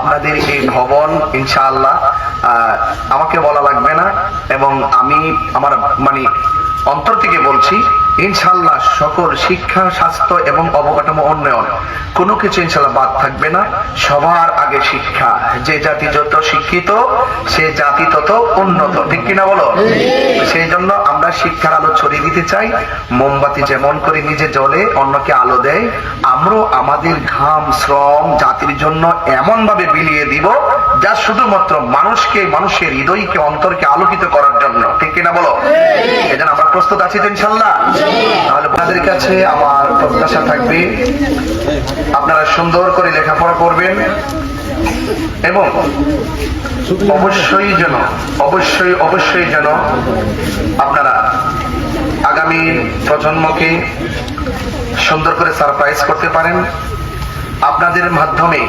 আপনাদের এই ভবন ইনশাআল্লাহ আমাকে বলা লাগবে না, এবং আমি আমার অন্তর থেকে বলছি ইনশাআল্লাহ সকল শিক্ষা, স্বাস্থ্য এবং অবকাঠামো উন্নয়ন কোনো কিছু ইনশাআল্লাহ বাদ থাকবে না। সবার আগে শিক্ষা। যে জাতি যত শিক্ষিত সে জাতি তত উন্নত, ঠিক কিনা বলো? সেই জন্য আমরা শিক্ষার আলো ছড়িয়ে দিতে চাই। মোমবাতি যেমন করে নিজে জ্বলে অন্যকে আলো দেয়, আমরাও আমাদের ঘাম শ্রম জাতির জন্য এমন ভাবে বিলিয়ে দিব যা শুধুমাত্র মানুষের হৃদয়কে, অন্তরকে আলোকিত করার জন্য, ঠিক কিনা বলো? এজন্য আমরা প্রস্তুত আছি তো ইনশাআল্লাহ? তাহলে আপনাদের কাছে আমার প্রত্যাশা থাকবে আপনারা সুন্দর করে লেখাপড়া করবেন এবং অবশ্যই যেন আপনারা আগামী প্রজন্মকে সুন্দর করে সারপ্রাইজ করতে পারেন। আপনাদের মাধ্যমে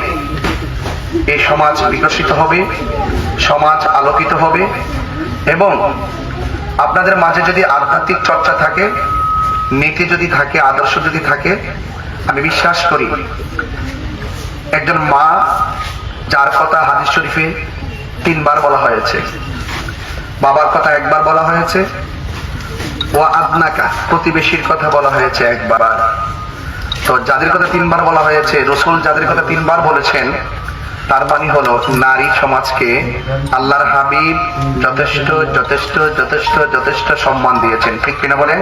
এই সমাজ বিকশিত হবে, সমাজ আলোকিত হবে, এবং আপনাদের মাঝে যদি আধ্যাত্মিক চর্চা থাকে, নীতি যদি থাকে, আদর্শ যদি থাকে, আমি বিশ্বাস করি একজন মা যার কথা হাদিস শরীফে 3 বার বলা হয়েছে, বাবার কথা 1 বার বলা হয়েছে, ও আদনাকা প্রতিবেশীর কথা বলা হয়েছে 1 বার। তো যাদের কথা 3 বার বলা হয়েছে, রাসূল যাদের কথা 3 বার বলেছেন, তার মানে হলো নারী সমাজকে আল্লাহর হাবিব যথেষ্ট সম্মান দিয়েছেন, ঠিক কিনা বলেন?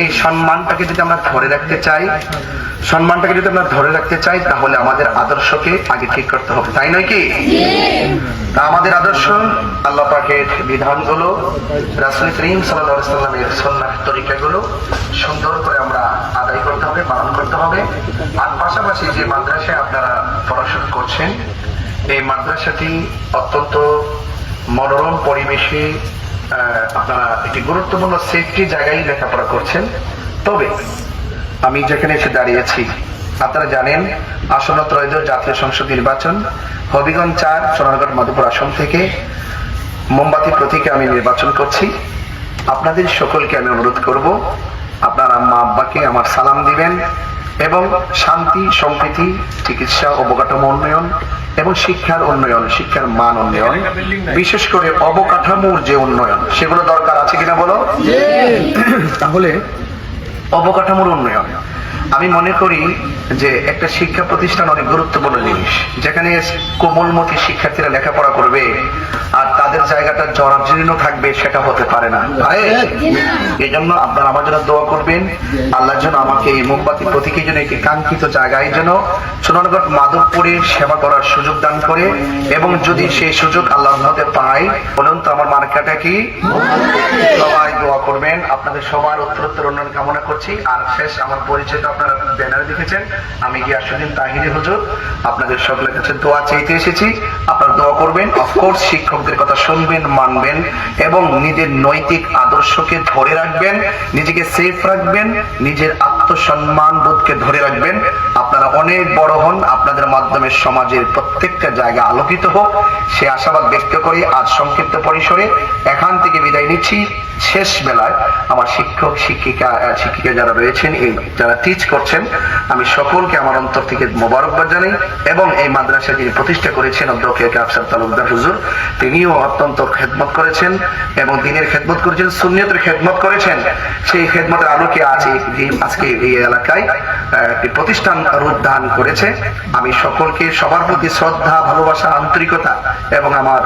এই সম্মানটাকে যদি আমরা ধরে রাখতে চাই তাহলে আমাদের আদর্শকে আগে ঠিক করতে হবে, তাই নয় কি? তা আমাদের আদর্শ আল্লাহ পাকের বিধানগুলো, রাসূল করিম সাল্লাল্লাহু আলাইহি ওয়াসাল্লামের সুন্নাহ তরিকাগুলো সুন্দর করে আমরা আদায় করতে হবে, পালন করতে হবে। আর পাশাপাশি যে মাদ্রাসায় আপনারা পড়াশোনা করছেন, এই মাদ্রাসাটি অত্যন্ত মনোরম পরিবেশে, আপনারা একটি গুরুত্বপূর্ণ সেফটি জায়গায় লেখাপড়া করছেন। তবে আমি যেখানে এসে দাঁড়িয়েছি, আপনারা জানেন আসন্ন ত্রয়োদশ জাতীয় সংসদ নির্বাচন, হবিগঞ্জ 4 সোনারগড় মাধবপুর আসন থেকে মোমবাতি প্রতীকে আমি নির্বাচন করছি। আপনাদের সকলকে আমি অনুরোধ করব, আপনার আম্মা আব্বাকে আমার সালাম দিবেন এবং শান্তি, সম্প্রীতি, চিকিৎসা, অবকাঠামো উন্নয়ন এবং শিক্ষার উন্নয়ন, শিক্ষার মান উন্নয়ন, বিশেষ করে অবকাঠামোর যে উন্নয়ন, সেগুলো দরকার আছে কিনা বলো? তাহলে অবকাঠামোর উন্নয়ন, আমি মনে করি যে একটা শিক্ষা প্রতিষ্ঠান অনেক গুরুত্বপূর্ণ জিনিস। যেখানে কোমলমতি শিক্ষার্থীরা লেখাপড়া করবে আর তাদের জায়গাটা জরাজীর্ণ থাকবে, সেটা হতে পারে না। এই জন্য আপনারা আমার জন্য দোয়া করবেন, আল্লাহ যেন আমাকে এই মোমবাতি প্রতীকের জন্য একটি কাঙ্ক্ষিত জায়গায় যেন সোনারগড় মাধবপুরে সেবা করার সুযোগ দান করে, এবং যদি সেই সুযোগ আল্লাহ হতে পায়, বলুন তো আমার মার্কাটা কি? সবাই দোয়া করবেন। আপনাদের সবার উত্তরোত্তর উন্নয়ন কামনা করছি। আর শেষ আমার পরিচয় তো আপনারা ব্যানারে দেখেছেন, আমি গিয়াসউদ্দিন তাহিরি হুজুর। আপনাদের সকলের কাছে দোয়া চাইতে এসেছি, আপনারা দোয়া করবেন। অফকোর্স শিক্ষকদের কথা শুনবেন, মানবেন এবং নিজের নৈতিক আদর্শকে ধরে রাখবেন, নিজেকে সেফ রাখবেন, নিজের আত্মসম্মান বোধকে ধরে রাখবেন। আপনারা অনেক বড় হন, আপনাদের মাধ্যমে সমাজের প্রত্যেকটা জায়গা আলোকিত হোক, সে আশাবাদ ব্যক্ত করে আজ সংক্ষিপ্ত পরিসরে এখান থেকে বিদায় নিচ্ছি। শেষ বেলায় আমার শিক্ষক শিক্ষিকা যারা রয়েছেন, এই যারা টিচ করছেন, আমি সকলকে আমার অন্তর থেকে মোবারকবাদ জানাই। এবং এই মাদ্রাসা যিনি প্রতিষ্ঠা করেছেন অধ্যক্ষ আফসার তালুকদার হুজুর, তিনিও অত্যন্ত খেদমত করেছেন এবং দিনের খেদমত করেছেন, সুন্নিয়তের খেদমত করেছেন। সেই খেদমতের আলোকে আজকে এই এলাকায় একটি প্রতিষ্ঠান রূপ ধারণ করেছে। আমি সকলকে সবার প্রতি শ্রদ্ধা, ভালোবাসা, আন্তরিকতা এবং আমার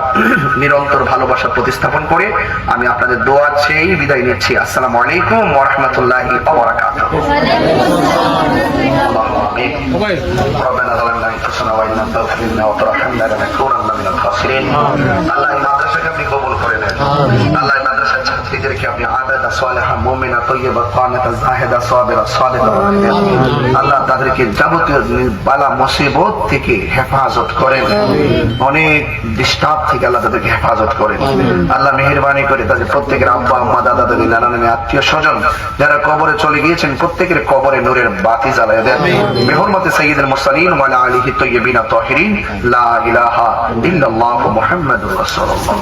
নিরন্তর ভালোবাসা প্রতিস্থাপন করে আমি আপনাদের দোয়া চেয়ে বিদায় নিচ্ছি। আসসালামু আলাইকুম ওয়া রাহমাতুল্লাহি ওয়া বারাকাতুহু। ربنا ظلمنا انفسنا وان لم تغفر لنا وترحمنا لنكونن من الخاسرين। আল্লাহ এই মাদ্রাসাকে আপনি কবুল করে নেন। আল্লাহ এই মাদ্রাসার ছাত্রীদেরকে আপনি আবেদা, সালেহা, মুমিনা, তাইয়্যিবা, কানিতা, জাহিদা, সাবিরা, সাদিকা বানান। আল্লাহ তাদেরকে যাবতীয় বালা মুসিবত থেকে হেফাজত করেন, অনেক ডিস্টার্ব থেকে আল্লাহ তাদেরকে হেফাজত করেন। আল্লাহ মেহেরবানি করে তাদের প্রত্যেকের আব্বা, আম্মা, দাদা, দাদি, নানা, নানি, আত্মীয় স্বজন যারা কবরে চলে গিয়েছেন, প্রত্যেকের কবরে নূরের বাতি জ্বালায় দেন। বিহুরমতি সাইয়্যিদুল মুরসালিন ওয়া আলা আলিহি তাইয়্যিবিন তাহিরিন, লা ইলাহা ইল্লাল্লাহু মুহাম্মাদুর রাসূলুল্লাহ।